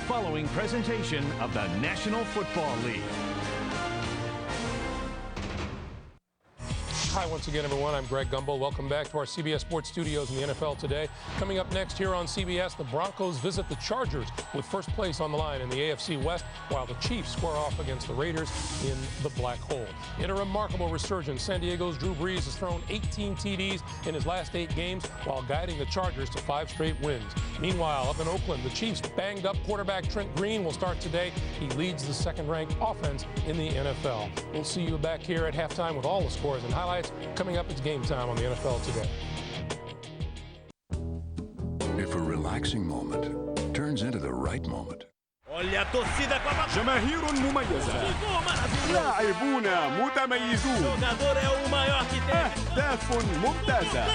following presentation of the National Football League. Hi once again, everyone. I'm Greg Gumbel. Welcome back to our CBS Sports Studios in the NFL today. Coming up next here on CBS, the Broncos visit the Chargers with first place on the line in the AFC West, while the Chiefs square off against the Raiders in the black hole. In a remarkable resurgence, San Diego's Drew Brees has thrown 18 TDs in his last 8 games while guiding the Chargers to 5 straight wins. Meanwhile, up in Oakland, the Chiefs' banged-up quarterback Trent Green will start today. He leads the second-ranked offense in the NFL. We'll see you back here at halftime with all the scores and highlights. Coming up, it's game time on the NFL Today. If a relaxing moment turns into the right moment. جماهير مميزة، لاعبون متميزون، أهداف ممتازة،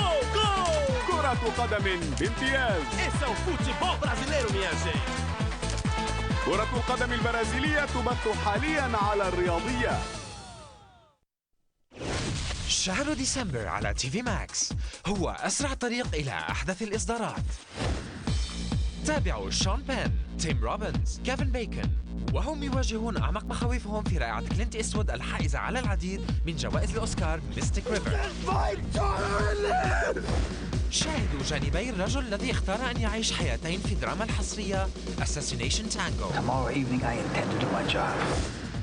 كرة قدم بامتياز. كرة القدم البرازيلية تبث حاليا على الرياضية. شهر ديسمبر على تي في ماكس هو أسرع طريق إلى أحدث الإصدارات. تابعوا شون بين، تيم روبنز، كيفن بيكن، وهم يواجهون أعمق مخاوفهم في رائعة كلينت إيستوود الحائزة على العديد من جوائز الأوسكار ميستيك ريفر. شاهدوا جانبي الرجل الذي اختار أن يعيش حياتين في دراما الحصرية Assassination Tango. Tomorrow evening I intend to do my job.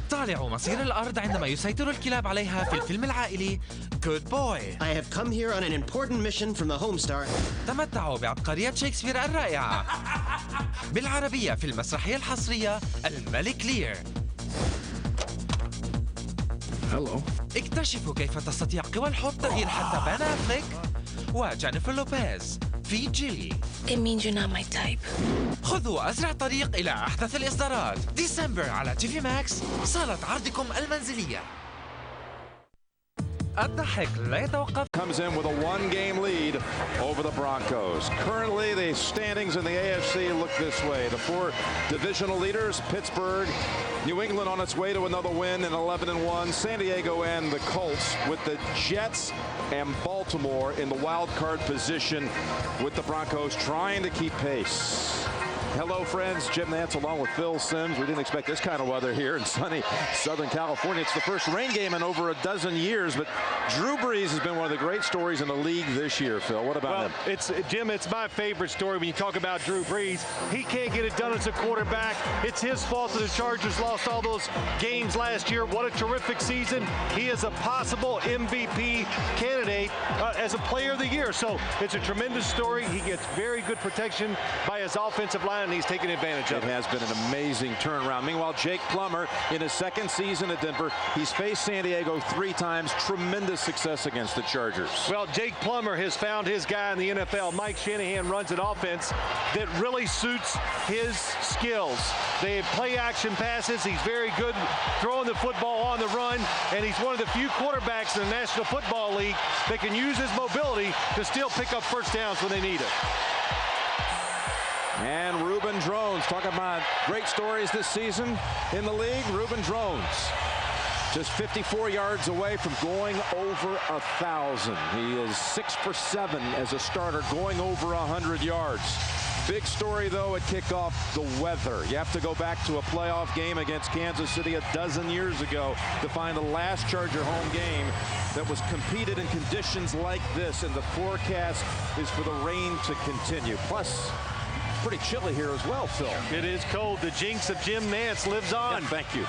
طالعوا مصير الأرض عندما يسيطر الكلاب عليها في الفيلم العائلي Good Boy. I have come here on an important mission from the Homestar. تمتعوا بعبقرية شكسبير الرائعة بالعربية في المسرحية الحصرية الملك لير. Hello. اكتشفوا كيف تستطيع قوى الحب تغيير حتى بان أفليك وجينيفر لوبيز في جيلي. It means you're not my type. خذوا أسرع طريق إلى أحدث الإصدارات ديسمبر على تي في ماكس، صالة عرضكم المنزلية. الضحك لا يتوقف. Comes in with a 1-game lead over the Broncos. Currently, the standings in the AFC look this way. The 4 divisional leaders, Pittsburgh, New England on its way to another win in 11-1, San Diego and the Colts, with the Jets and Baltimore in the wild card position, with the Broncos trying to keep pace. Hello, friends. Jim Nantz along with Phil Simms. We didn't expect this kind of weather here in sunny Southern California. It's the first rain game in over a dozen years, but Drew Brees has been one of the great stories in the league this year, Phil. What about him? Jim, it's my favorite story when you talk about Drew Brees. He can't get it done as a quarterback. It's his fault that the Chargers lost all those games last year. What a terrific season. He is a possible MVP candidate as a player of the year. So it's a tremendous story. He gets very good protection by his offensive line, and he's taking advantage of it. It has been an amazing turnaround. Meanwhile, Jake Plummer, in his second season at Denver, he's faced San Diego 3 times. Tremendous success against the Chargers. Well, Jake Plummer has found his guy in the NFL. Mike Shanahan runs an offense that really suits his skills. They play action passes. He's very good throwing the football on the run, and he's one of the few quarterbacks in the National Football League that can use his mobility to still pick up first downs when they need it. And Ruben Drones, talking about great stories this season in the league. Ruben Drones, just 54 yards away from going over 1,000. He is 6 for 7 as a starter, going over 100 yards. Big story, though, at kickoff, the weather. You have to go back to a playoff game against Kansas City a dozen years ago to find the last Charger home game that was competed in conditions like this, and the forecast is for the rain to continue. Plus, pretty chilly here as well, Phil. It is cold. The jinx of Jim Nantz lives on. Yeah, thank you.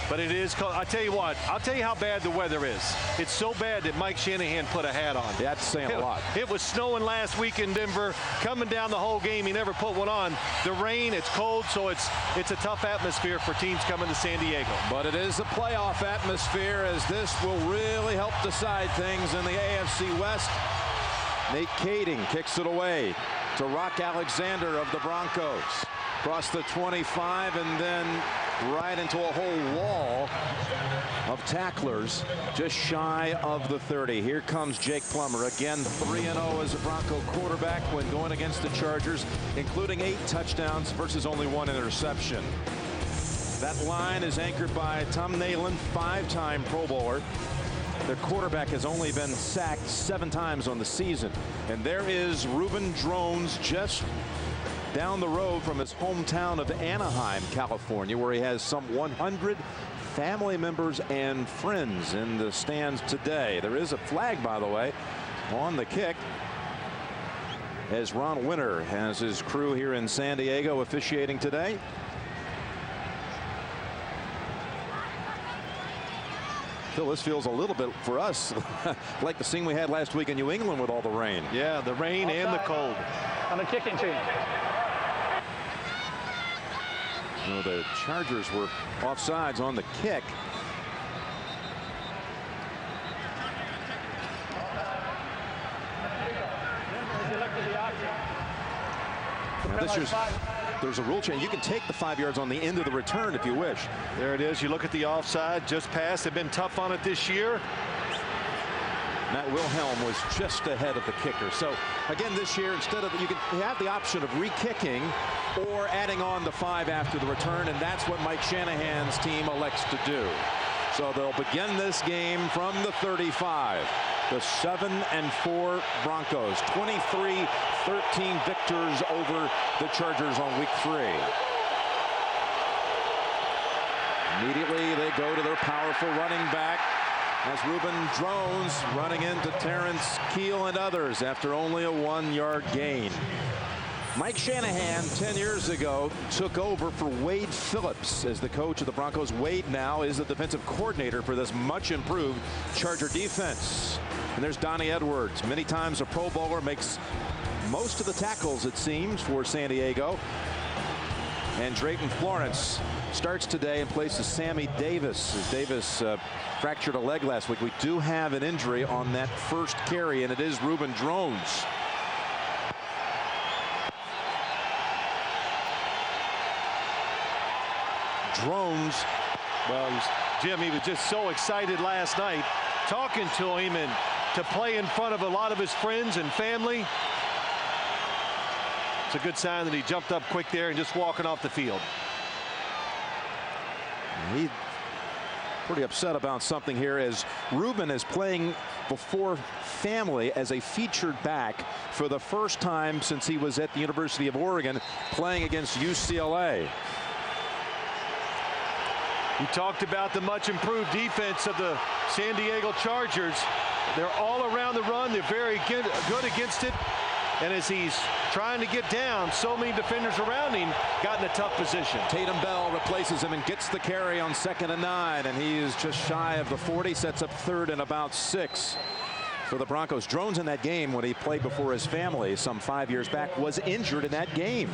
But it is cold. I'll tell you what. I'll tell you how bad the weather is. It's so bad that Mike Shanahan put a hat on. That's saying a lot. It was snowing last week in Denver. Coming down the whole game, he never put one on. The rain, it's cold, so it's a tough atmosphere for teams coming to San Diego. But it is a playoff atmosphere, as this will really help decide things in the AFC West. Nate Kading kicks it away to Rock Alexander of the Broncos. Across the 25 and then right into a whole wall of tacklers just shy of the 30. Here comes Jake Plummer, again 3-0 as a Bronco quarterback when going against the Chargers, including 8 touchdowns versus only 1 interception. That line is anchored by Tom Neion, 5-time Pro Bowler. Their quarterback has only been sacked 7 times on the season. And there is Ruben Drones just down the road from his hometown of Anaheim, California, where he has some 100 family members and friends in the stands today. There is a flag, by the way, on the kick, as Ron Winter has his crew here in San Diego officiating today. Phil, this feels a little bit for us like the scene we had last week in New England with all the rain. Yeah, the rain and the cold. On the kicking team. You know, the Chargers were offsides on the kick. Now this year's, there's a rule change. You can take the 5 yards on the end of the return if you wish. There it is. You look at the offside, just passed. They've been tough on it this year. Matt Wilhelm was just ahead of the kicker. So again, this year, instead of, you have the option of re-kicking or adding on the 5 after the return, and that's what Mike Shanahan's team elects to do. So they'll begin this game from the 35. The 7-4 Broncos, 23-13 victors over the Chargers on week 3. Immediately they go to their powerful running back as Reuben Drones running into Terrence Keel and others after only a 1-yard gain. Mike Shanahan 10 years ago took over for Wade Phillips as the coach of the Broncos. Wade now is the defensive coordinator for this much improved Charger defense. And there's Donnie Edwards, many times a Pro Bowler, makes most of the tackles, it seems, for San Diego. And Drayton Florence starts today in place of Sammy Davis. As Davis fractured a leg last week. We do have an injury on that first carry, and it is Reuben Drones. Drones. Well, Jim, he was just so excited last night talking to him and to play in front of a lot of his friends and family. It's a good sign that he jumped up quick there and just walking off the field. He's pretty upset about something here as Reuben is playing before family as a featured back for the first time since he was at the University of Oregon playing against UCLA. You talked about the much improved defense of the San Diego Chargers. They're all around the run. They're very good against it. And as he's trying to get down, so many defenders around him got in a tough position. Tatum Bell replaces him and gets the carry on 2nd and 9. And he is just shy of the 40, sets up 3rd and about 6 for the Broncos. Drones in that game when he played before his family some 5 years back was injured in that game.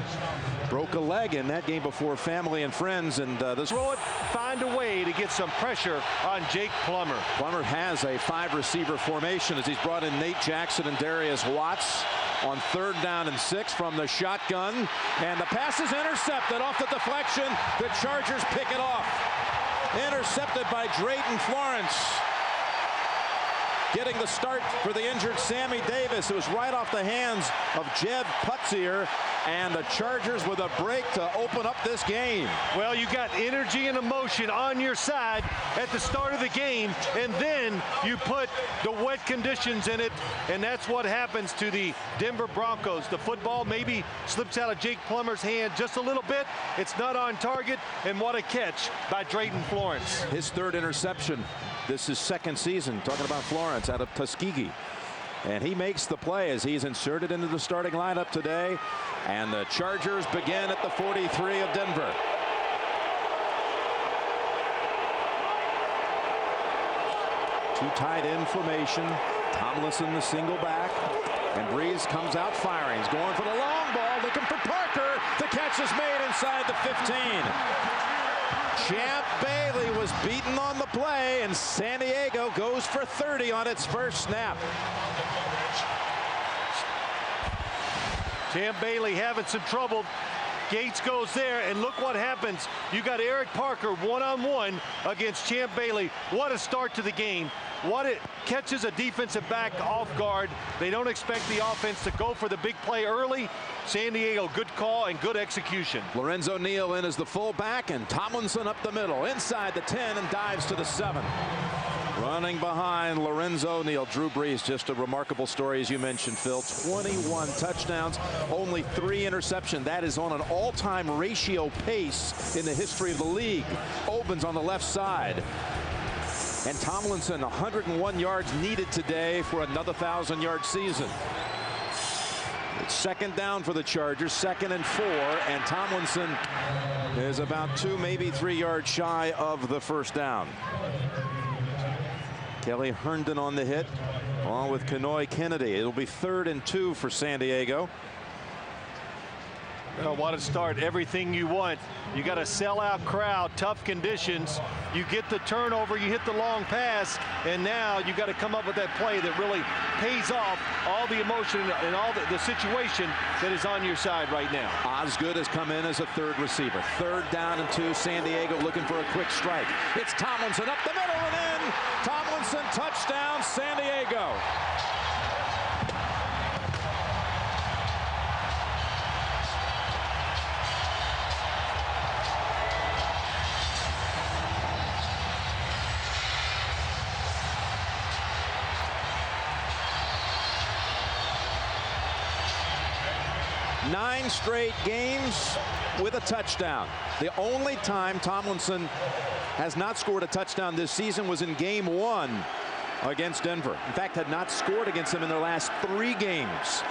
Broke a leg in that game before family and friends. And this throw it, find a way to get some pressure on Jake Plummer. Plummer has a 5-receiver formation as he's brought in Nate Jackson and Darius Watts on 3rd down and 6 from the shotgun. And the pass is intercepted off the deflection. The Chargers pick it off. Intercepted by Drayton Florence. Getting the start for the injured Sammy Davis. It was right off the hands of Jeb Putzier, and the Chargers with a break to open up this game. Well, you got energy and emotion on your side at the start of the game, and then you put the wet conditions in it, and that's what happens to the Denver Broncos. The football maybe slips out of Jake Plummer's hand just a little bit. It's not on target, and what a catch by Drayton Florence. His 3rd interception. This is 2nd season, talking about Florence out of Tuskegee. And he makes the play as he's inserted into the starting lineup today. And the Chargers begin at the 43 of Denver. Two tight end formation. Tomlinson the single back. And Breeze comes out firing. He's going for the long ball, looking for Parker. The catch is made inside the 15. Champ Bailey was beaten on the play, and San Diego goes for 30 on its first snap. Champ Bailey having some trouble. Gates goes there, and look what happens. You got Eric Parker one-on-one against Champ Bailey. What a start to the game. What it catches a defensive back off guard. They don't expect the offense to go for the big play early. San Diego, good call and good execution. Lorenzo Neal in as the fullback, and Tomlinson up the middle, inside the 10, and dives to the 7. Running behind Lorenzo Neal. Drew Brees, just a remarkable story, as you mentioned, Phil. 21 touchdowns, only 3 interceptions. That is on an all-time ratio pace in the history of the league. Opens on the left side. And Tomlinson, 101 yards needed today for another 1,000-yard season. It's second down for the Chargers, 2nd and 4, and Tomlinson is about 2, maybe 3 yards shy of the first down. Kelly Herndon on the hit, along with Kenoy Kennedy. It'll be 3rd and 2 for San Diego. I want to start everything you want. You got a sellout crowd, tough conditions. You get the turnover, you hit the long pass, and now you got to come up with that play that really pays off all the emotion and all the situation that is on your side right now. Osgood has come in as a 3rd receiver. 3rd down and 2. San Diego looking for a quick strike. It's Tomlinson up the middle and in. Tomlinson, touchdown, San Diego. Nine straight games with a touchdown. The only time Tomlinson has not scored a touchdown this season was in game 1 against Denver. In fact, had not scored against them in their last 3 games.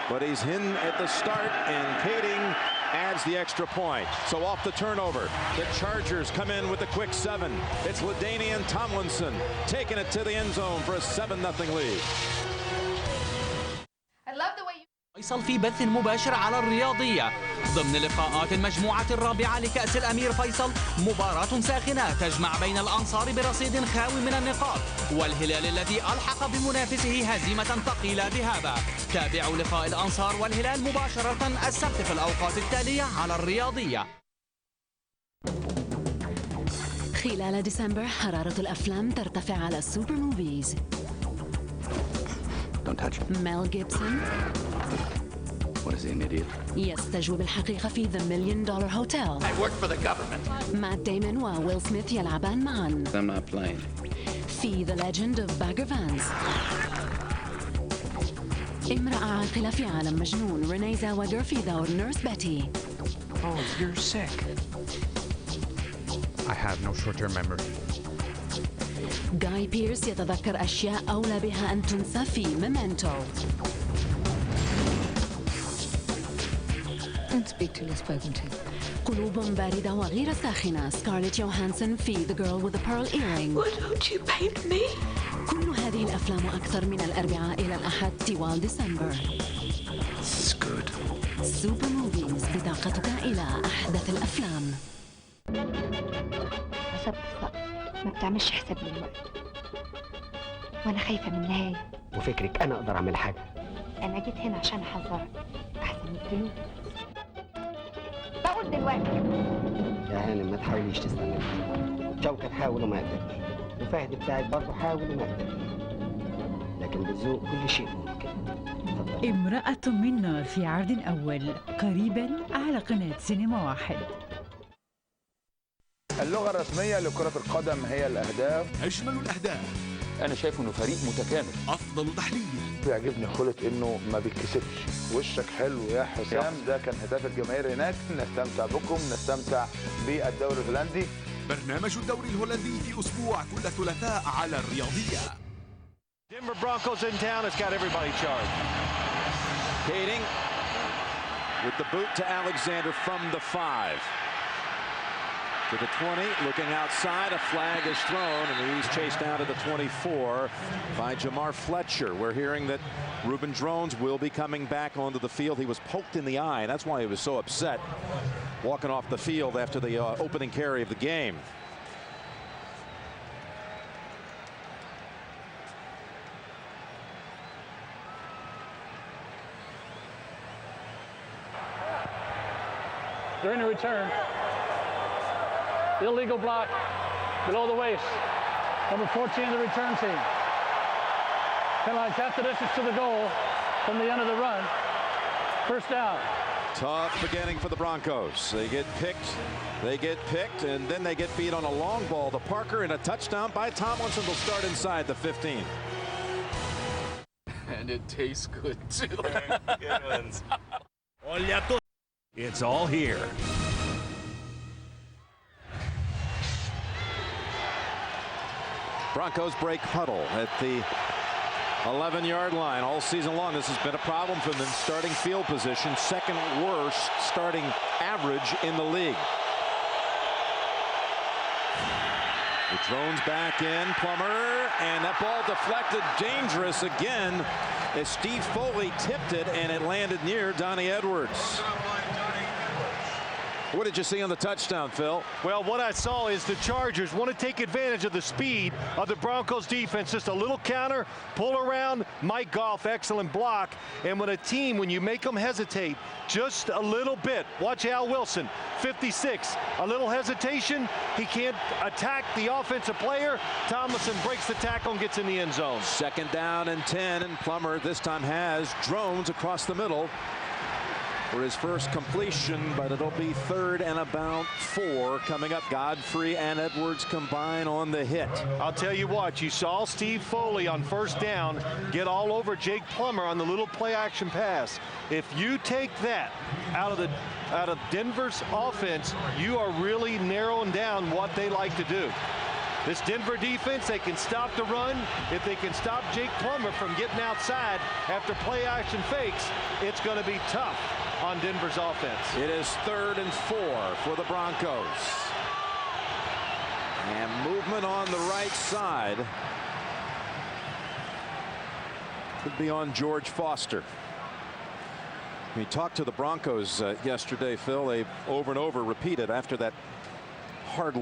But he's in at the start, and Kading adds the extra point. So off the turnover, the Chargers come in with a quick 7. It's LaDainian Tomlinson taking it to the end zone for a 7-0 lead. فيصل في بث مباشر على الرياضية ضمن لقاءات المجموعة الرابعة لكأس الأمير فيصل. مباراة ساخنة تجمع بين الأنصار برصيد خاوي من النقاط والهلال الذي ألحق بمنافسه هزيمة ثقيلة ذهابا. تابعوا لقاء الأنصار والهلال مباشرة السبت في الأوقات التالية على الرياضية. خلال ديسمبر حرارة الأفلام ترتفع على السوبر موفيز. Don't touch him. ميل جيبسون. What is he, an idiot? يستجوب الحقيقة في The $1 Million Hotel. I work for the government. مات ديمون وويل سميث يلعبان معا. I'm not playing. في The Legend of Bagger Vance. امرأة عاقلة في عالم مجنون. رينيه زاوجر في دور نيرس بيتي. Oh, you're sick. I have no short-term memory. جاي بيرس يتذكر أشياء أولى بها أن تنسى في ميمنتو. Don't speak till you're spoken to. قلوب باردة وغير ساخنة. سكارليت يوهانسون في The Girl with the Pearl Earring. Why don't you paint me? كل هذه الأفلام أكثر من الأربعاء إلى الأحد طوال ديسمبر. It's good. سوبر موفيز، بطاقتك إلى أحدث الأفلام. حسب الصقر ما بتعملش حساب للوقت، وانا خايفه من النهايه. وفكرك انا اقدر اعمل حاجه؟ انا جيت هنا عشان احذرك احسن يقتلوك. بقول دلوقتي يا هانم ما تحاوليش تستمر. شوكة تحاول وما قدرتش، وفهد بتاعك برضه حاول وما قدرتش، لكن بالذوق كل شيء ممكن. امرأة من نار في عرض أول قريبا على قناة سينما 1. اللغة الرسمية لكرة القدم هي الأهداف. أجمل الأهداف. أنا شايفه إنه فريق متكامل. أفضل تحليل. بيعجبني خلق إنه ما بيتكسفش. وشك حلو يا حسام، ده كان هداف الجماهير هناك. نستمتع بكم، نستمتع بالدوري الهولندي. برنامج الدوري الهولندي في أسبوع كل ثلاثاء على الرياضية. Denver Broncos in town has got everybody charged. Kading with the boot to Alexander from the 5. To the 20, looking outside, a flag is thrown, and he's chased down to the 24 by Jamar Fletcher. We're hearing that Reuben Drones will be coming back onto the field. He was poked in the eye, and that's why he was so upset walking off the field after the opening carry of the game. During the return, illegal block below the waist. Number 14 of the return team. Penalized half the distance to the goal from the end of the run. First down. Tough beginning for the Broncos. They get picked, and then they get beat on a long ball to Parker, and a touchdown by Tomlinson. They'll start inside the 15. And it tastes good too. Good ones. It's all here. Broncos break huddle at the 11-yard line all season long. This has been a problem for them. Starting field position, second worst starting average in the league. The drone's back in, Plummer, and that ball deflected, dangerous again as Steve Foley tipped it, and it landed near Donnie Edwards. What did you see on the touchdown, Phil? Well, what I saw is the Chargers want to take advantage of the speed of the Broncos defense. Just a little counter, pull around. Mike Goff, excellent block. And when you make them hesitate just a little bit, watch Al Wilson, 56, a little hesitation. He can't attack the offensive player. Tomlinson breaks the tackle and gets in the end zone. Second down and 10, and Plummer this time has drones across the middle for his first completion, but it'll be third and about 4 coming up. Godfrey and Edwards combine on the hit. I'll tell you what, you saw Steve Foley on first down get all over Jake Plummer on the little play action pass. If you take that out of Denver's offense, you are really narrowing down what they like to do. This Denver defense, they can stop the run. If they can stop Jake Plummer from getting outside after play action fakes, it's going to be tough on Denver's offense. It is third and 4 for the Broncos. And movement on the right side. Could be on George Foster. We talked to the Broncos yesterday, Phil. They over and over repeated after that hard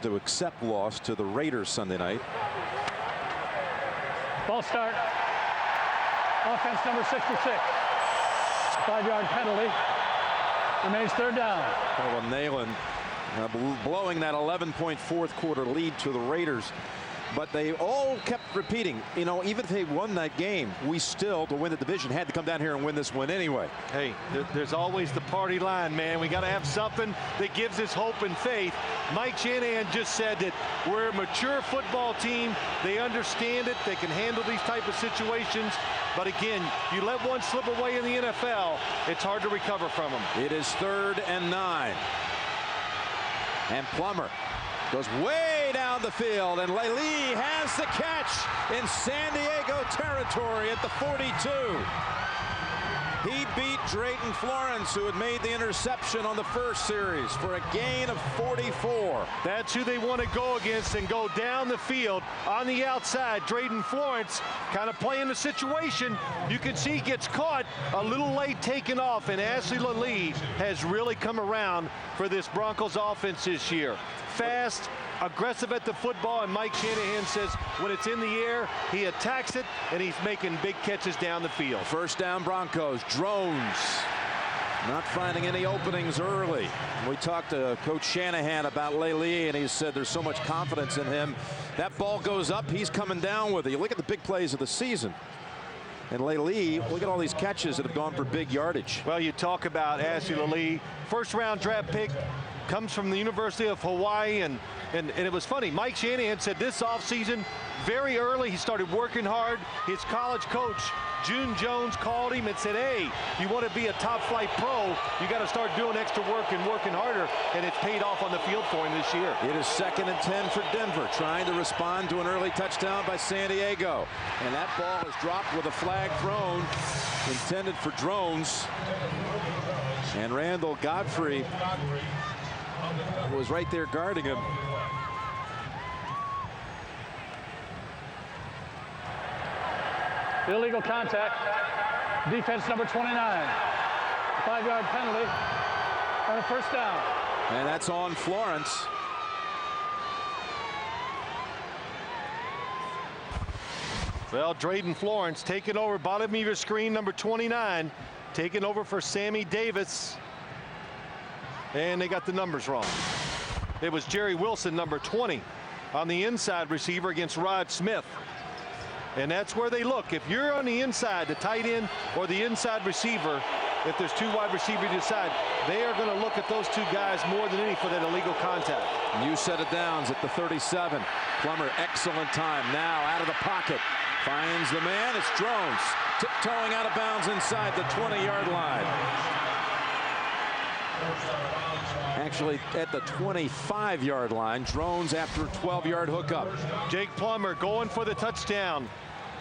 to accept loss to the Raiders Sunday night. Ball start. Offense number 66. 5-yard penalty. Remains third down. Well, Neion blowing that 11-point fourth quarter lead to the Raiders. But they all kept repeating, you know, even if they won that game, we still, to win the division, had to come down here and win this one anyway. Hey, there's always the party line, man. We got to have something that gives us hope and faith. Mike Shanahan just said that we're a mature football team. They understand it. They can handle these type of situations. But again, you let one slip away in the NFL, it's hard to recover from them. It is third and 9. And Plummer goes way down the field, and Lee has the catch in San Diego territory at the 42. He beat Drayton Florence, who had made the interception on the first series, for a gain of 44. That's who they want to go against and go down the field on the outside. Drayton Florence kind of playing the situation. You can see he gets caught a little late taking off, and Ashley Lee has really come around for this Broncos offense this year. Fast, aggressive at the football, and Mike Shanahan says when it's in the air, he attacks it, and he's making big catches down the field. First down Broncos. Drones not finding any openings early. We talked to Coach Shanahan about Lee, and he said there's so much confidence in him. That ball goes up, he's coming down with it. You look at the big plays of the season. And Lee, look at all these catches that have gone for big yardage. Well, you talk about Ashley Lee, first-round draft pick, comes from the University of Hawaii, and it was funny. Mike Shanahan said this offseason, very early, he started working hard. His college coach, June Jones, called him and said, hey, you want to be a top-flight pro, you got to start doing extra work and working harder, and it's paid off on the field for him this year. It is second and 10 for Denver, trying to respond to an early touchdown by San Diego. And that ball is dropped with a flag thrown, intended for drones. And Randall Godfrey was right there guarding him. Illegal contact. Defense number 29. 5-yard penalty and a first down. And that's on Florence. Well, Drayton Florence taking over, bottom of your screen, number 29, taking over for Sammy Davis. And they got the numbers wrong. It was Jerry Wilson, number 20, on the inside receiver against Rod Smith. And that's where they look. If you're on the inside, the tight end or the inside receiver, if there's two wide receivers to decide, they are going to look at those two guys more than any for that illegal contact. New set of downs at the 37. Plummer, excellent time. Now out of the pocket. Finds the man. It's Drones. Tiptoeing out of bounds inside the 20-yard line. Actually, at the 25-yard line. Drones after a 12-yard hookup. Jake Plummer going for the touchdown.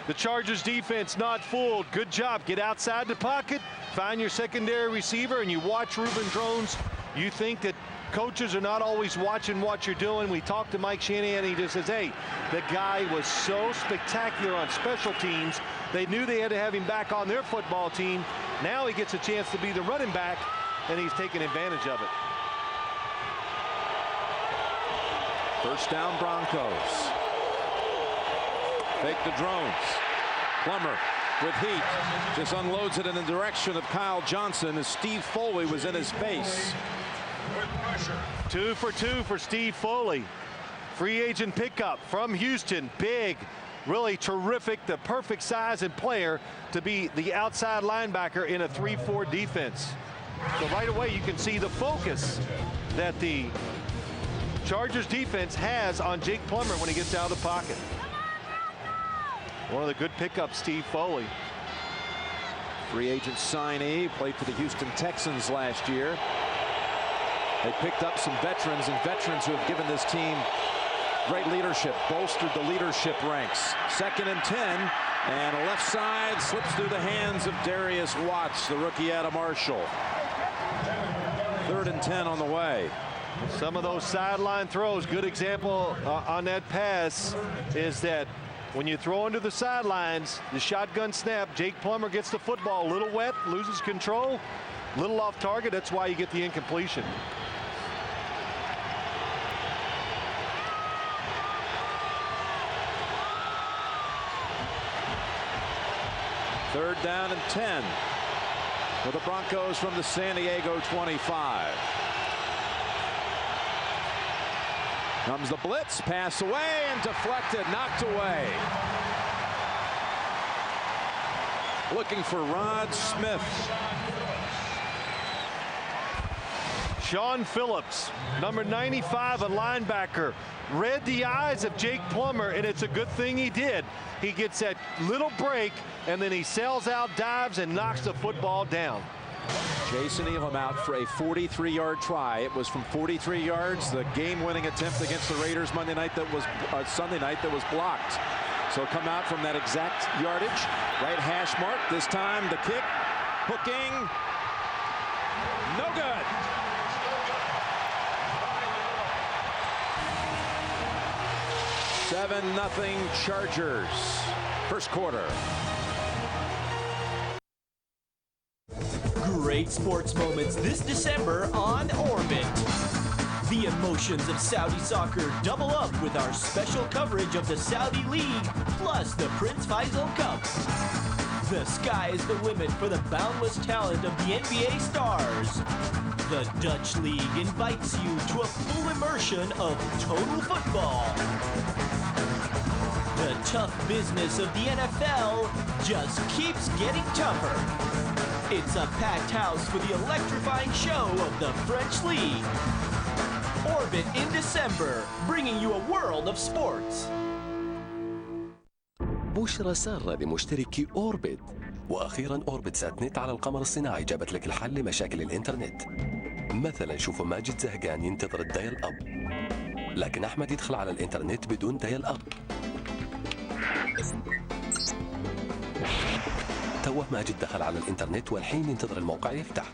The Chargers defense not fooled. Good job. Get outside the pocket, find your secondary receiver, and you watch Reuben Drones. You think that coaches are not always watching what you're doing. We talked to Mike Shanahan, and he just says, hey, the guy was so spectacular on special teams. They knew they had to have him back on their football team. Now he gets a chance to be the running back, and he's taking advantage of it. First down, Broncos. Fake the Drones. Plummer with heat. Just unloads it in the direction of Kyle Johnson as Steve Foley was in his face. 2 for 2 for Steve Foley. Free agent pickup from Houston. Big, really terrific, the perfect size and player to be the outside linebacker in a 3-4 defense. So right away you can see the focus that the Chargers defense has on Jake Plummer when he gets out of the pocket. One of the good pickups, Steve Foley. Free agent signee, played for the Houston Texans last year. They picked up some veterans, and veterans who have given this team great leadership, bolstered the leadership ranks. 2nd and 10, and a left side slips through the hands of Darius Watts, the rookie out of Marshall. 3rd and 10 on the way. Some of those sideline throws, good example on that pass is that when you throw into the sidelines, the shotgun snap, Jake Plummer gets the football a little wet, loses control, little off target. That's why you get the incompletion. Third down and 10 for the Broncos from the San Diego 25. Comes the blitz, pass away and deflected, knocked away. Looking for Rod Smith. Sean Phillips, number 95, a linebacker, read the eyes of Jake Plummer, and it's a good thing he did. He gets that little break, and then he sails out, dives, and knocks the football down. Jason Elam out for a 43-yard try. It was from 43 yards, the game-winning attempt against the Raiders Sunday night that was blocked. So come out from that exact yardage. Right hash mark. This time the kick, hooking, no good. Seven-0 Chargers. First quarter. Great sports moments this December on Orbit. The emotions of Saudi soccer double up with our special coverage of the Saudi League, plus the Prince Faisal Cup. The sky is the limit for the boundless talent of the NBA stars. The Dutch League invites you to a full immersion of total football. The tough business of the NFL just keeps getting tougher. It's a packed house for the electrifying show of the French League. Orbit in December, bringing you a world of sports. بشرى سارة لمشتركي أوربت. وأخيرا أوربت سات نت على القمر الصناعي جابت لك الحل لمشاكل الإنترنت. مثلا شوفوا ماجد زهقان ينتظر الدايل أب، لكن أحمد يدخل على الإنترنت بدون دايل أب. توه ماجد دخل على الإنترنت والحين ينتظر الموقع يفتح.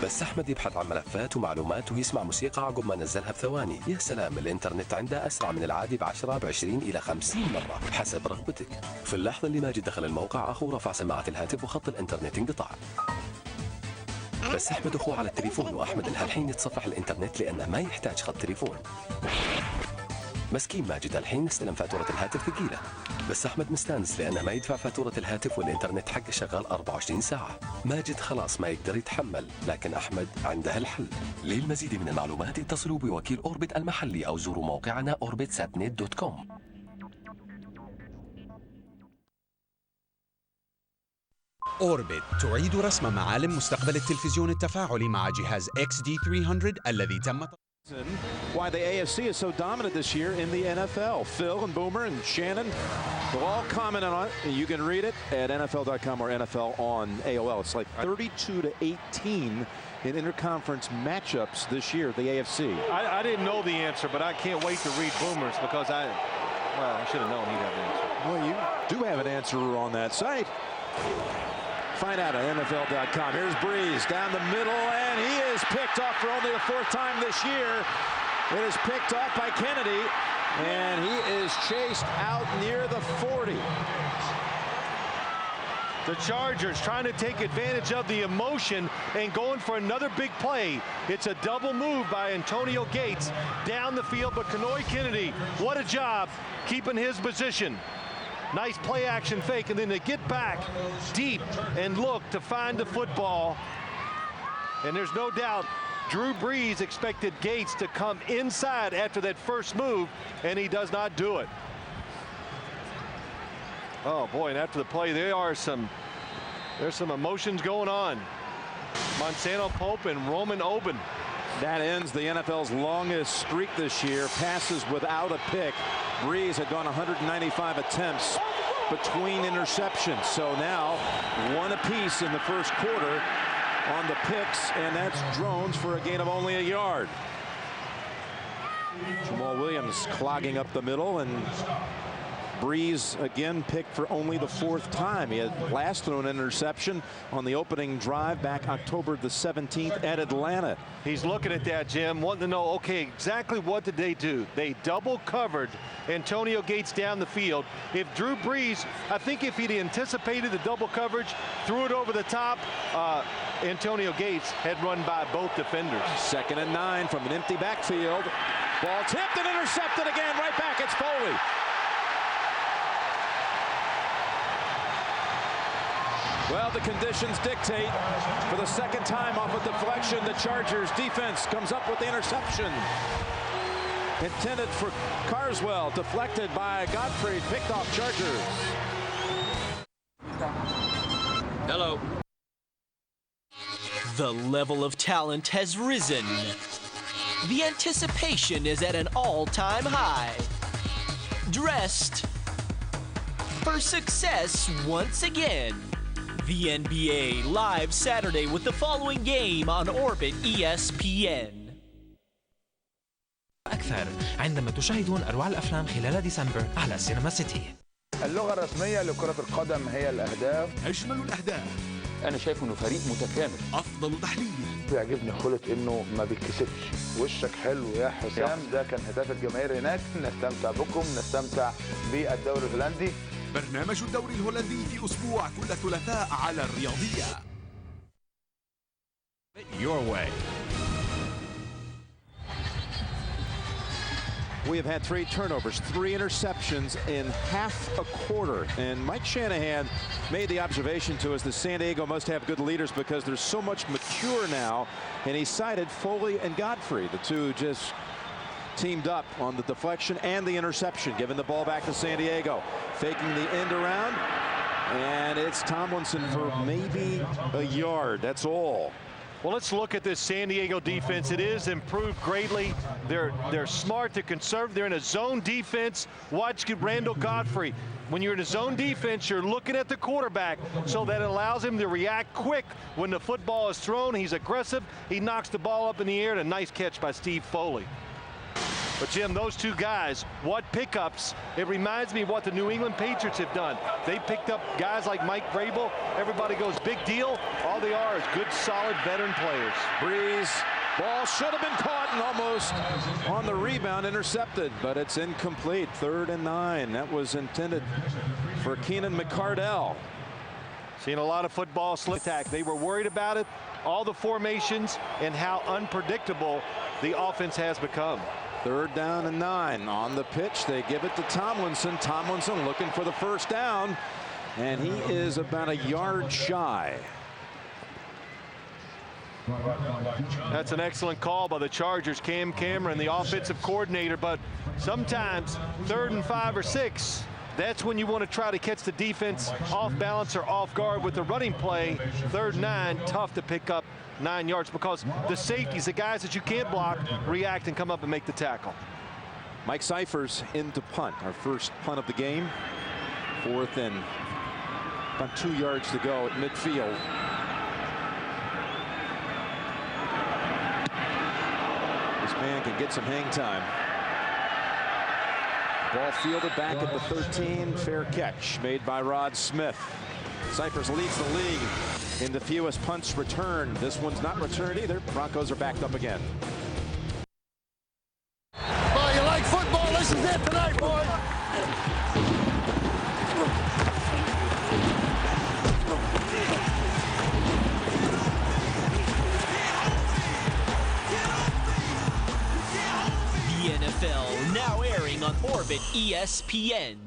بس أحمد يبحث عن ملفات ومعلومات ويسمع موسيقى عقب ما نزلها بثواني. يا سلام، الإنترنت عنده أسرع من العادي ب10 ب20 إلى 50 مرة حسب رغبتك. في اللحظة اللي ماجد دخل الموقع أخوه رفع سماعة الهاتف وخط الإنترنت انقطع. بس أحمد أخوه على التليفون، وأحمد الحين يتصفح الإنترنت لأنه ما يحتاج خط تليفون. مسكين ماجد الحين استلم فاتورة الهاتف ثقيلة، بس أحمد مستانس لأنه ما يدفع فاتورة الهاتف والإنترنت حقه شغال 24 ساعة. ماجد خلاص ما يقدر يتحمل، لكن أحمد عنده الحل. للمزيد من المعلومات اتصلوا بوكيل أوربت المحلي أو زوروا موقعنا orbitsatnet.com. أوربت تعيد رسم معالم مستقبل التلفزيون التفاعلي مع جهاز XD300 الذي تم why the AFC is so dominant this year in the NFL. Phil and Boomer and Shannon will all comment on it. You can read it at NFL.com or NFL on AOL. It's like 32-18 in interconference matchups this year, the AFC. I didn't know the answer, but I can't wait to read Boomer's because I should have known he'd have the answer. Well, you do have an answer on that site. Find out at NFL.com. Here's Breeze down the middle, and he is picked off for only the 4th time this year. It is picked off by Kennedy, and he is chased out near the 40. The Chargers trying to take advantage of the emotion and going for another big play. It's a double move by Antonio Gates down the field, but Kenoy Kennedy, what a job keeping his position. Nice play action fake, and then they get back deep and look to find the football. And there's no doubt Drew Brees expected Gates to come inside after that first move, and he does not do it. Oh boy, and after the play, there's some emotions going on. Monsanto Pope and Roman Oben. That ends the NFL's longest streak this year. Passes without a pick. Brees had gone 195 attempts between interceptions. So now one apiece in the first quarter on the picks, and that's drones for a gain of only a yard. Jamal Williams clogging up the middle, and Brees again picked for only the 4th time. He had last thrown an interception on the opening drive back October the 17th at Atlanta. He's looking at that, Jim, wanting to know, okay, exactly what did they do? They double covered Antonio Gates down the field. If Drew Brees, I think if he'd anticipated the double coverage, threw it over the top, Antonio Gates had run by both defenders. 2nd and 9 from an empty backfield. Ball tipped and intercepted again. Right back, it's Foley. Well, the conditions dictate. For the 2nd time off a deflection, the Chargers defense comes up with the interception. Intended for Carswell, deflected by Godfrey, picked off Chargers. Hello. The level of talent has risen. The anticipation is at an all-time high. Dressed for success once again. The NBA live Saturday with the following game on Orbit ESPN. أكثر عندما تشاهدون أروع الأفلام خلال ديسمبر على سينما سيتي. اللغة الرسمية لكرة القدم هي الأهداف. أجمل الأهداف. أنا شايف إنه فريق متكامل. أفضل تحليل. بيعجبني خلق إنه ما بيتكسفش. وشك حلو يا حسام، ده كان هداف الجماهير هناك. نستمتع بكم، نستمتع بالدوري الهولندي. برنامج الدوري الهولندي في أسبوع كل ثلاثاء على الرياضية. Your way. We have had 3 turnovers, 3 interceptions in half a quarter. And Mike Shanahan made the observation to us that San Diego must have good leaders because there's so much mature now. And he cited Foley and Godfrey, the two just teamed up on the deflection and the interception, giving the ball back to San Diego. Faking the end around, and it's Tomlinson for maybe a yard. That's all. Well, let's look at this San Diego defense. It is improved greatly. They're smart, they're conservative, they're in a zone defense. Watch Randall Godfrey. When you're in a zone defense, you're looking at the quarterback, so that it allows him to react quick when the football is thrown. He's aggressive. He knocks the ball up in the air, and a nice catch by Steve Foley. But Jim, those two guys, what pickups. It reminds me of what the New England Patriots have done. They picked up guys like Mike Vrabel. Everybody goes, big deal. All they are is good, solid veteran players. Breeze, ball should have been caught and almost on the rebound intercepted, but it's incomplete. 3rd and 9. That was intended for Keenan McCardell. Seen a lot of football slip attack. They were worried about it, all the formations, and how unpredictable the offense has become. 3rd down and 9 on the pitch. They give it to Tomlinson. Tomlinson looking for the 1st down, and he is about a yard shy. That's an excellent call by the Chargers. Cam Cameron, the offensive coordinator, but sometimes 3rd and 5 or 6, That's when you want to try to catch the defense off balance or off guard with the running play. 3rd and 9, tough to pick up 9 yards because the safeties, the guys that you can't block, react and come up and make the tackle. Mike Cyphers into punt, our first punt of the game. 4th and about 2 yards to go at midfield. This man can get some hang time. Ball fielded back at the 13. Fair catch made by Rod Smith. Cyphers leads the league in the fewest punts returned. This one's not returned either. Broncos are backed up again. Oh, you like football? This is it tonight, boys. The NFL now airing on Orbit ESPN.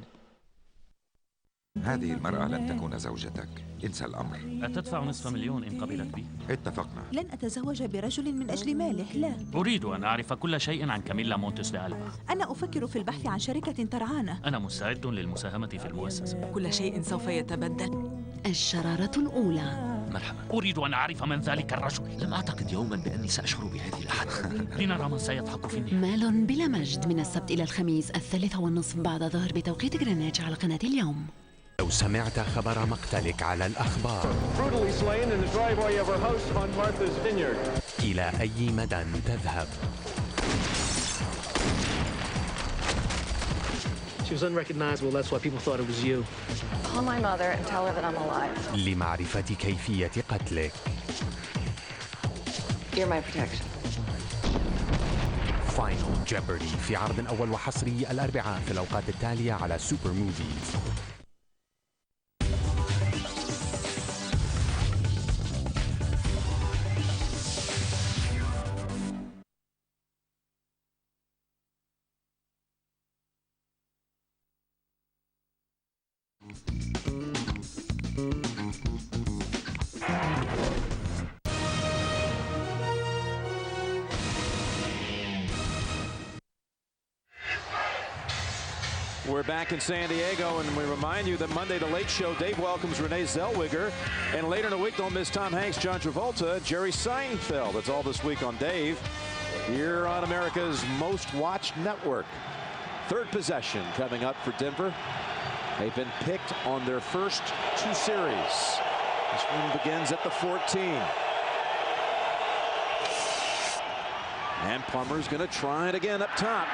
هذه المرأة لن تكون زوجتك. انسى الأمر. أتدفع نصف مليون إن قبلت بي؟ اتفقنا. لن أتزوج برجل من أجل ماله، لا. أريد أن أعرف كل شيء عن كاميلا مونتس دي ألبا. أنا أفكر في البحث عن شركة ترعانا. أنا مستعد للمساهمة في المؤسسة. كل شيء سوف يتبدل. الشرارة الأولى. مرحبا. أريد أن أعرف من ذلك الرجل. لم أعتقد يوما بأني سأشعر بهذه الأحد. لنرى من سيضحك في النهاية. مال بلا مجد من السبت إلى الخميس 3:30 بعد الظهر بتوقيت غرينتش على قناة اليوم. لو سمعت خبر مقتلك على الأخبار إلى أي مدى تذهب؟ She was unrecognizable, that's why people thought it was you. Call my mother and tell her that I'm alive. لمعرفة كيفية قتلك. You're my protection. Final Jeopardy في عرض أول وحصري الأربعاء في الأوقات التالية على سوبر موفيز. We're back in San Diego, and we remind you that Monday The Late Show, Dave welcomes Renee Zellweger, and later in the week, don't miss Tom Hanks, John Travolta, Jerry Seinfeld. That's all this week on Dave, here on America's most watched network. 3rd possession coming up for Denver. They've been picked on their first 2 series. This one begins at the 14. And Plummer's going to try it again up top.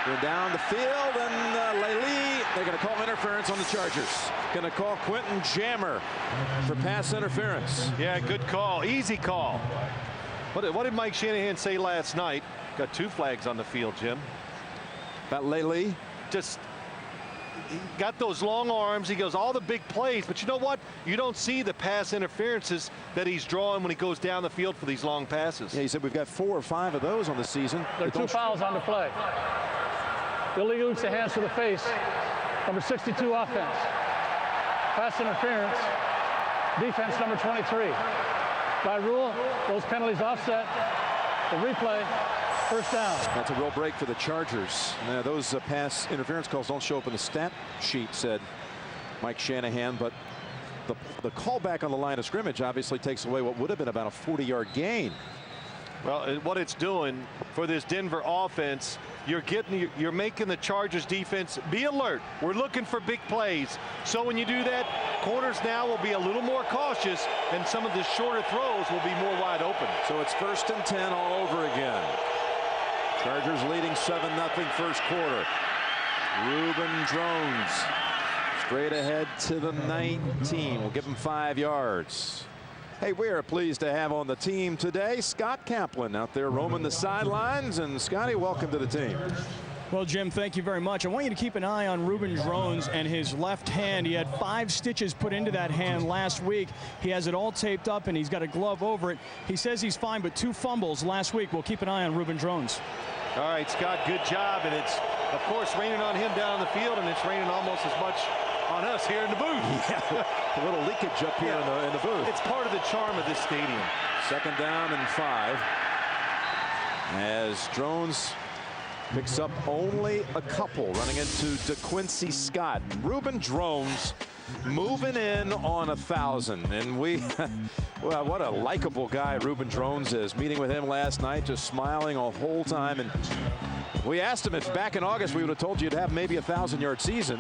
Going down the field, and Laylee, they're going to call interference on the Chargers. Going to call Quentin Jammer for pass interference. Yeah, good call. Easy call. What did Mike Shanahan say last night? Got 2 flags on the field, Jim. About Laylee? Just he got those long arms. He goes all the big plays. But you know what? You don't see the pass interferences that he's drawing when he goes down the field for these long passes. Yeah, he said we've got 4 or 5 of those on the season. There are 2 fouls on the play. Illegal use of hands to the face. Number 62 offense. Pass interference. Defense number 23. By rule, those penalties offset. The replay, first down. That's a real break for the Chargers. Now, those pass interference calls don't show up in the stat sheet, said Mike Shanahan, but the callback on the line of scrimmage obviously takes away what would have been about a 40-yard gain. Well, what it's doing for this Denver offense, you're making the Chargers defense be alert. We're looking for big plays. So when you do that, corners now will be a little more cautious, and some of the shorter throws will be more wide open. So it's 1st and 10 all over again. Chargers leading 7-0 first quarter. Reuben Drones straight ahead to the 19. We'll give him 5 yards. Hey, we are pleased to have on the team today Scott Kaplan out there roaming the sidelines. And Scotty, welcome to the team. Well, Jim, thank you very much. I want you to keep an eye on Reuben Drones and his left hand. He had 5 stitches put into that hand last week. He has it all taped up, and he's got a glove over it. He says he's fine, but 2 fumbles last week. We'll keep an eye on Reuben Drones. All right, Scott, good job. And it's, of course, raining on him down on the field, and it's raining almost as much on us here in the booth. Yeah, a little leakage up here in the booth. It's part of the charm of this stadium. 2nd down and 5. As Drones Picks up only a couple, running into DeQuincy Scott. Ruben Drones moving in on 1,000. And we, well, what a likable guy Ruben Drones is. Meeting with him last night, just smiling the whole time. And we asked him if back in August we would have told you you'd have maybe a 1,000-yard season,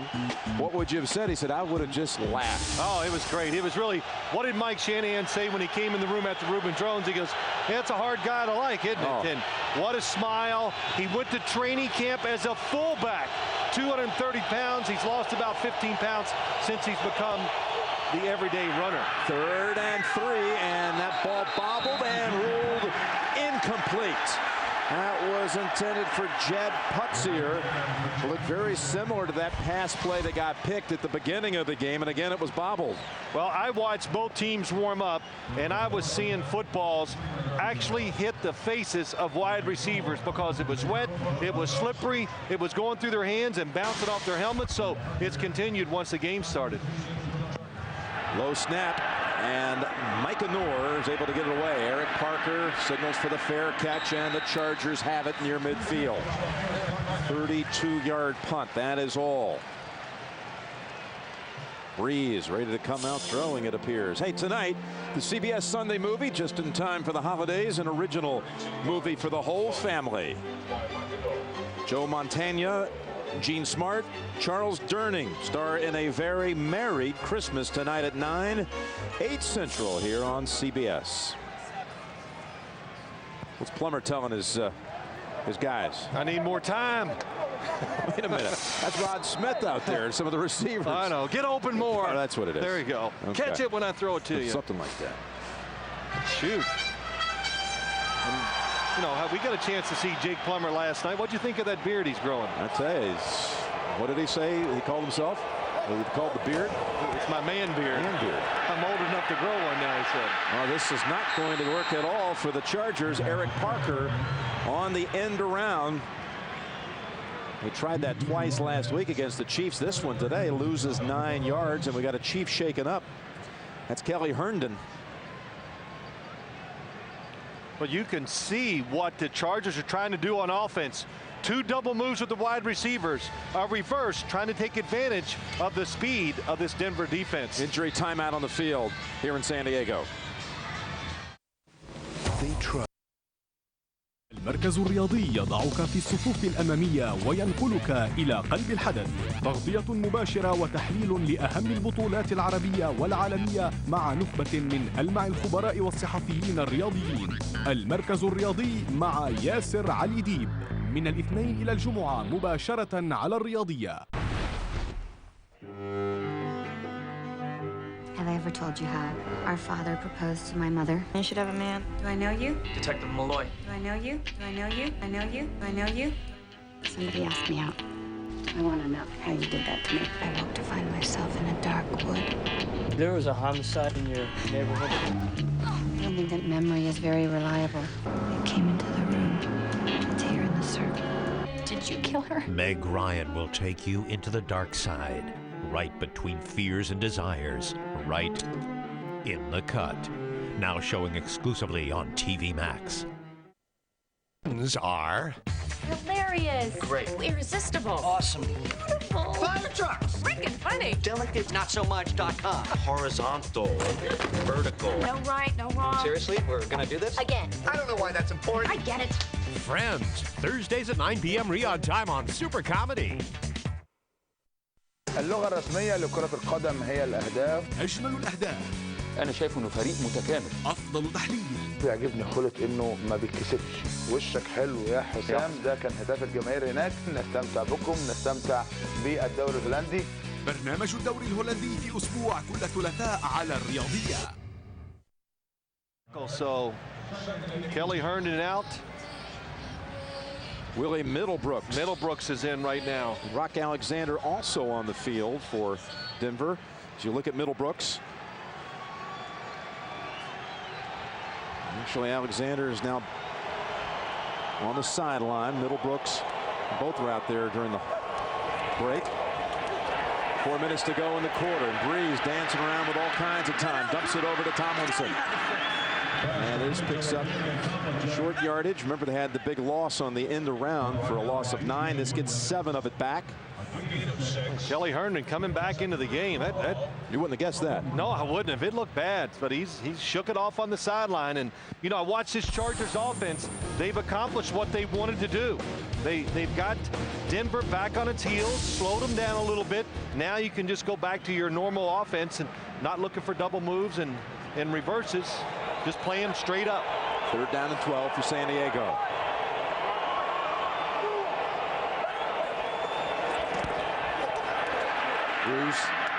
what would you have said? He said, I would have just laughed. Oh, it was great. It was really, what did Mike Shanahan say when he came in the room after Ruben Drones? He goes, yeah, it's a hard guy to like, isn't it? And what a smile. He went to training camp as a fullback, 230 pounds. He's lost about 15 pounds since he's become the everyday runner. 3rd and 3, and that ball bobbled and ruled incomplete. That was intended for Jed Putzier. Looked very similar to that pass play that got picked at the beginning of the game, and again it was bobbled. Well, I watched both teams warm up, and I was seeing footballs actually hit the faces of wide receivers because it was wet, it was slippery, it was going through their hands and bouncing off their helmets, so it's continued once the game started. Low snap, and Micah Noor is able to get it away. Eric Parker signals for the fair catch, and the Chargers have it near midfield. 32-yard punt, that is all. Breeze ready to come out throwing, it appears. Hey, tonight, the CBS Sunday movie, just in time for the holidays, an original movie for the whole family. Joe Montana, Gene Smart, Charles Durning star in A Very Merry Christmas tonight at 9, 8 Central here on CBS. What's Plummer telling his guys? I need more time. Wait a minute. That's Rod Smith out there, some of the receivers. I know. Get open more. Oh, that's what it is. There you go. Okay. Catch it when I throw it to you. Something like that. Shoot. And, you know, we got a chance to see Jake Plummer last night. What'd you think of that beard he's growing? I tell you, what did he say he called himself? He called the beard? It's my man beard. Man beard. I'm old enough to grow one now, he said. Oh, this is not going to work at all for the Chargers. Eric Parker on the end around. He tried that twice last week against the Chiefs. This one today loses 9 yards, and we got a Chief shaken up. That's Kelly Herndon. Well, you can see what the Chargers are trying to do on offense. 2 double moves with the wide receivers. A reverse, trying to take advantage of the speed of this Denver defense. Injury timeout on the field here in San Diego. المركز الرياضي يضعك في الصفوف الأمامية وينقلك إلى قلب الحدث. تغطية مباشرة وتحليل لأهم البطولات العربية والعالمية مع نخبة من ألمع الخبراء والصحفيين الرياضيين. المركز الرياضي مع ياسر علي ديب من الاثنين إلى الجمعة مباشرة على الرياضية. Have I ever told you how our father proposed to my mother? I should have a man. Do I know you? Detective Malloy. Do I know you? Do I know you? I know you? Do I know you? Somebody asked me out. I want to know how you did that to me. I woke to find myself in a dark wood. There was a homicide in your neighborhood. I don't think that memory is very reliable. I came into the room. It's here in the circle. Did you kill her? Meg Ryan will take you into the dark side, right between fears and desires, right in the cut. Now showing exclusively on TV Max. Are hilarious. Great. Irresistible. Awesome. Beautiful. Fire trucks. Freaking funny. Delicate, not so much.com. Horizontal. Vertical. No right, no wrong. Seriously? We're gonna do this? Again. I don't know why that's important. I get it. Friends, Thursdays at 9 p.m. Riyadh time on Super Comedy. اللغة الرسمية لكرة القدم هي الأهداف. أجمل الأهداف. أنا شايف إنه فريق متكامل. أفضل تحليل. بيعجبني خلق إنه ما بيتكسفش. وشك حلو يا حسام، ده كان هداف الجماهير هناك. نستمتع بكم، نستمتع بالدوري الهولندي. برنامج الدوري الهولندي في أسبوع كل ثلاثاء على الرياضية. So, Kelly Herndon out. Willie Middlebrooks. Middlebrooks is in right now. Rock Alexander also on the field for Denver. As you look at Middlebrooks. Actually, Alexander is now on the sideline. Middlebrooks, both were out there during the break. 4 minutes to go in the quarter. And Breeze dancing around with all kinds of time. Dumps it over to Tomlinson. And this picks up short yardage. Remember, they had the big loss on the end around for a loss of 9. This gets 7 of it back. Kelly Herndon coming back into the game. You wouldn't have guessed that. No, I wouldn't have. It looked bad, but he's shook it off on the sideline. And, you know, I watched this Chargers offense. They've accomplished what they wanted to do. They've got Denver back on its heels, slowed them down a little bit. Now you can just go back to your normal offense and not looking for double moves and reverses. Just play them straight up. 3rd down and 12 for San Diego.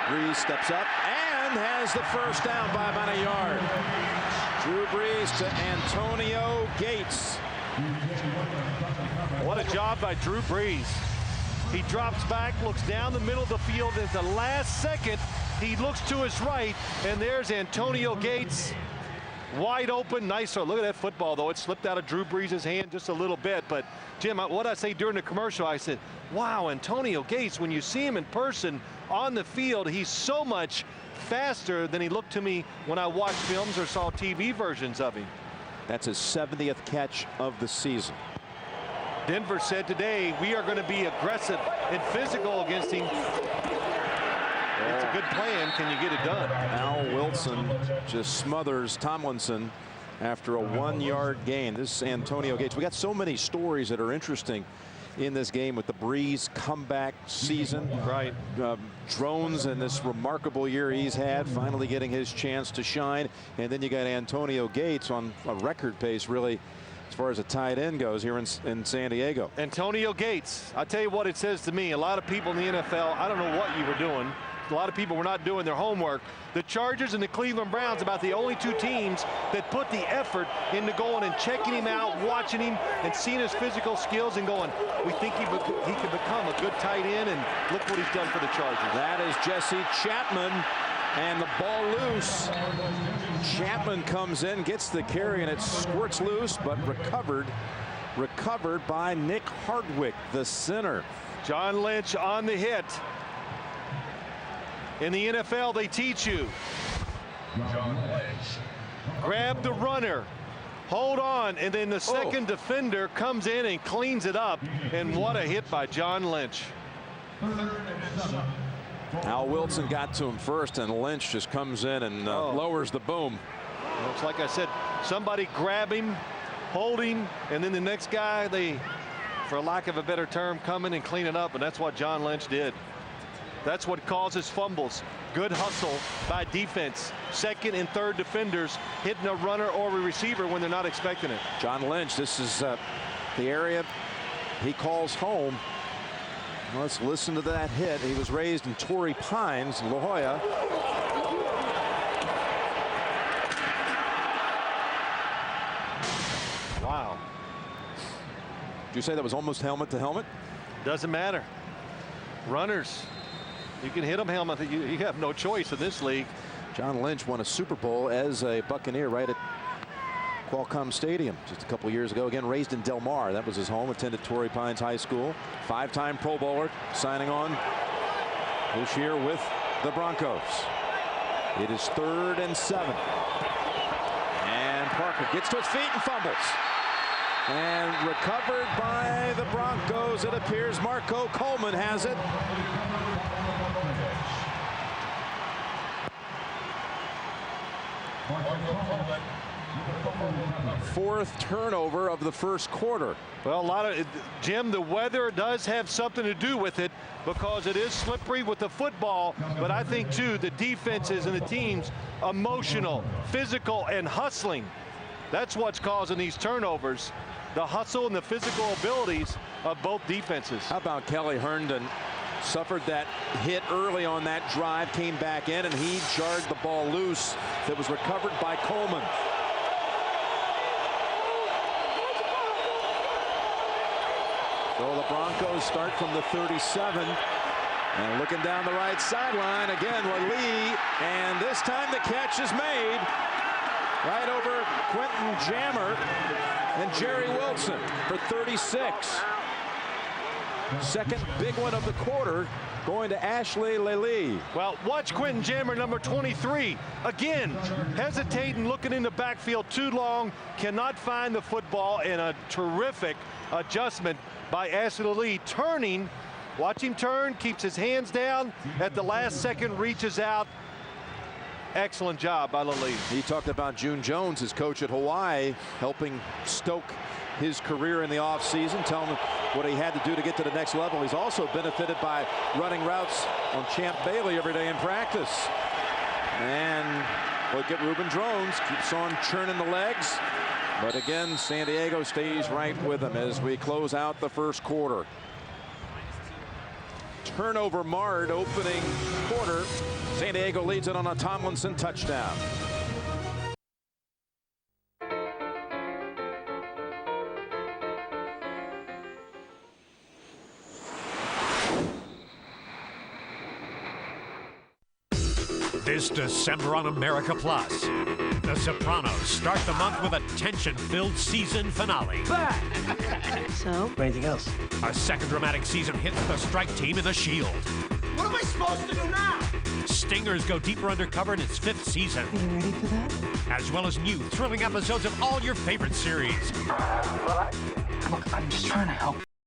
Brees steps up and has the first down by about a yard. Drew Brees to Antonio Gates. What a job by Drew Brees. He drops back, looks down the middle of the field. At the last second, he looks to his right, and there's Antonio Gates. Wide open, nice throw. Look at that football, though. It slipped out of Drew Brees' hand just a little bit. But, Jim, what I say during the commercial, I said, wow, Antonio Gates, when you see him in person on the field, he's so much faster than he looked to me when I watched films or saw TV versions of him. That's his 70th catch of the season. Denver said today, we are going to be aggressive and physical against him. It's a good plan. Can you get it done? Al Wilson just smothers Tomlinson after a 1-yard gain. This is Antonio Gates. We got so many stories that are interesting in this game with the Brees comeback season. Right. Drones and this remarkable year he's had, finally getting his chance to shine. And then you got Antonio Gates on a record pace, really, as far as a tight end goes here in San Diego. Antonio Gates, I tell you what it says to me. A lot of people in the NFL, I don't know what you were doing. A lot of people were not doing their homework. The Chargers and the Cleveland Browns, about the only 2 teams that put the effort into going and checking him out, watching him, and seeing his physical skills and going, we think he could become a good tight end, and look what he's done for the Chargers. That is Jesse Chapman, and the ball loose. Chapman comes in, gets the carry, and it squirts loose, but recovered by Nick Hardwick, the center. John Lynch on the hit. In the NFL, they teach you. Grab the runner, hold on, and then the second defender comes in and cleans it up. And what a hit by John Lynch. Al Wilson got to him first, and Lynch just comes in and lowers the boom. It's like I said, somebody grab him, hold him, and then the next guy, they, for lack of a better term, come in and clean it up, and that's what John Lynch did. That's what causes fumbles. Good hustle by defense. Second and third defenders hitting a runner or a receiver when they're not expecting it. John Lynch, this is the area he calls home. Well, let's listen to that hit. He was raised in Torrey Pines, La Jolla. Wow. Did you say that was almost helmet to helmet? Doesn't matter. Runners, you can hit them helmet. You have no choice in this league. John Lynch won a Super Bowl as a Buccaneer right at Qualcomm Stadium just a couple years ago. Again, raised in Del Mar. That was his home. Attended Torrey Pines High School. 5-time Pro Bowler, signing on this year with the Broncos. It is 3rd and 7. And Parker gets to his feet and fumbles. And recovered by the Broncos. It appears Marco Coleman has it. Fourth turnover of the first quarter. Well, Jim, the weather does have something to do with it because it is slippery with the football. But I think, too, the defenses and the teams, emotional, physical, and hustling. That's what's causing these turnovers. The hustle and the physical abilities of both defenses. How about Kelly Herndon? Suffered that hit early on that drive, came back in, and he jarred the ball loose that was recovered by Coleman. So the Broncos start from the 37. And looking down the right sideline again, Lee, and this time the catch is made right over Quentin Jammer and Jerry Wilson for 36. Second big one of the quarter going to Ashley Lely. Well, watch Quentin Jammer, number 23. Again, hesitating, looking in the backfield too long, cannot find the football, and a terrific adjustment by Ashley Lely. Turning, watch him turn, keeps his hands down, at the last second reaches out. Excellent job by Lely. He talked about June Jones, his coach at Hawaii, helping stoke his career in the offseason, telling him what he had to do to get to the next level. He's also benefited by running routes on Champ Bailey every day in practice. And look at Ruben Drones, keeps on churning the legs. But again, San Diego stays right with him as we close out the first quarter. Turnover marred opening quarter. San Diego leads it on a Tomlinson touchdown. This December on America Plus, The Sopranos start the month with a tension-filled season finale. So? Anything else? A second dramatic season hits the strike team in The Shield. What am I supposed to do now? Stingers go deeper undercover in its 5th season. Are you ready for that? As well as new, thrilling episodes of all your favorite series. Look, I'm just trying to help.